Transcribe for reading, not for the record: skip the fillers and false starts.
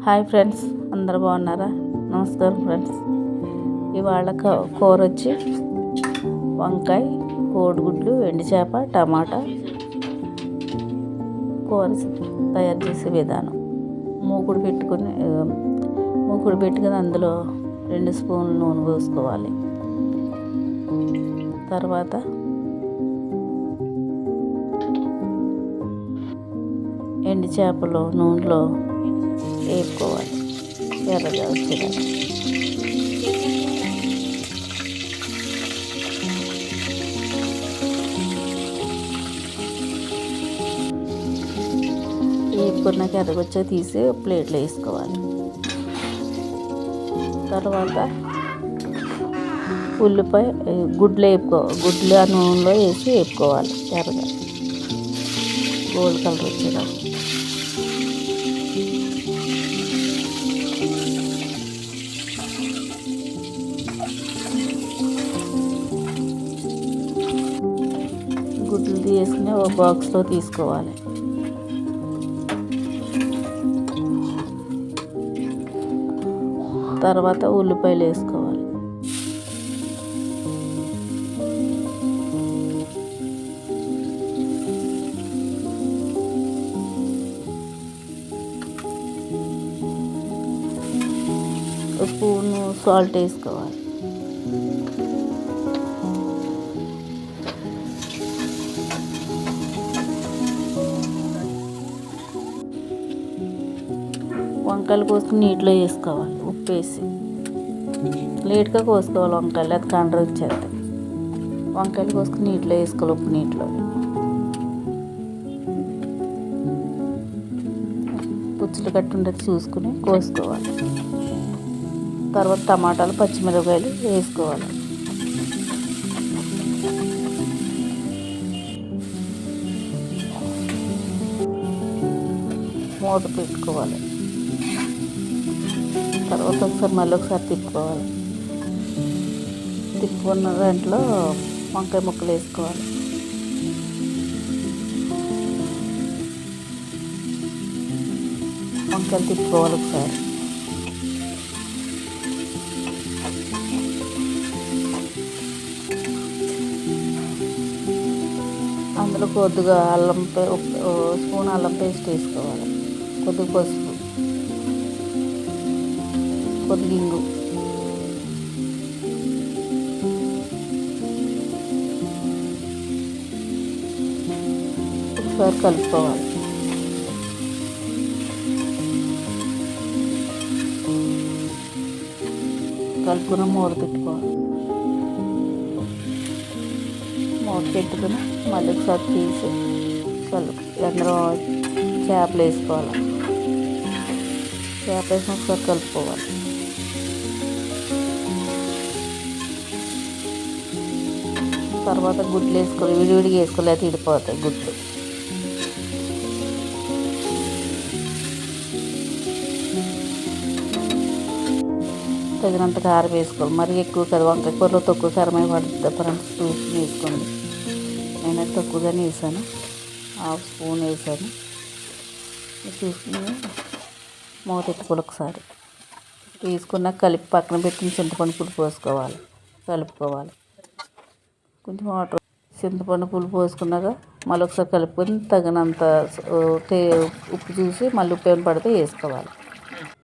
Hi friends, అందరు బాగున్నారా? నమస్కారం ఫ్రెండ్స్. ఇవాళ కూర వచ్చి వంకాయ, కోడిగుడ్లు, ఎండు చేప, టమాటా కూర తయారు చేసే విధానం. మూకుడు పెట్టుకుని అందులో 2 స్పూన్లు నూనె పోసుకోవాలి. తర్వాత ఎండు చేపలు నూనెలో వేపుకోవాలి ఎర్రగా వచ్చేదాకా. వేపుకున్నాక ఎర్రగొచ్చా తీసి ప్లేట్లో వేసుకోవాలి. తర్వాత ఉల్లిపాయ గుడ్లు ఆ నూనెలో వేసి వేపుకోవాలి ఎర్రగా గోల్డ్ కలర్ వచ్చేదాకా. గుడ్లు తీసుకుని ఒక బాక్స్లో తీసుకోవాలి. తర్వాత ఉల్లిపాయలు వేసుకోవాలి. ఒక స్పూను సాల్ట్ వేసుకోవాలి. వంకాయలు కోసుకుని నీటిలో వేసుకోవాలి, ఉప్పు వేసి లేట్గా కోసుకోవాలి. వంకాయలు అది కండ్ర వచ్చేస్తాయి. వంకాయలు కోసుకుని నీటిలో వేసుకోవాలి, ఉప్పు నీటిలో. పుచ్చులు కట్టి ఉండేది చూసుకుని కోసుకోవాలి. తర్వాత టమాటాలు, పచ్చిమిరపకాయలు వేసుకోవాలి. మూత పెట్టుకోవాలి. తర్వాత మళ్ళీ ఒకసారి తిప్పుకోవాలి. తిప్పుకున్న దాంట్లో వంకాయ ముక్కలు వేసుకోవాలి. వంకాయలు తిప్పుకోవాలి ఒకసారి. అందులో కొద్దిగా స్పూన్ అల్లం పేస్ట్ వేసుకోవాలి. కొద్దిగా పసుపు, కొద్దిగా ఇంగు, ఒకసారి కలుపుకోవాలి. కలుపుకున్న మూత పెట్టుకోవాలి. మూత పెట్టుకుని మళ్ళీ ఒకసారి తీసి అందులో చేపలు వేసుకోవాలి. చేప వేసిన ఒకసారి కలుపుకోవాలి. తర్వాత గుడ్లు వేసుకోవాలి. విడివిడిగా వేసుకోవాలి, అయితే ఇడిపోతాయి గుడ్లు. తగినంత కారం వేసుకోవాలి. మరి ఎక్కువ కదా, వంకాయ కూరలో తక్కువ కారమే పడుతుంది. ఫ్రెండ్స్ చూసి వేసుకోండి. నేనైతే తక్కువగానే వేసాను, 1/2 స్పూన్ వేసాను. చూసుకుని మూత పెట్టుకోవాలి. ఒకసారి తీసుకున్నాక కలిపి పక్కన పెట్టి చింతపండు పులుసు పోసుకోవాలి, కలుపుకోవాలి. కొంచెం వాటర్, చింతపండు పులుసు పోసుకున్నాక మళ్ళీ ఒకసారి కలుపుకొని తగినంత ఉప్పు చూసి మళ్ళీ ఉప్పు ఏమైనా పడితే వేసుకోవాలి.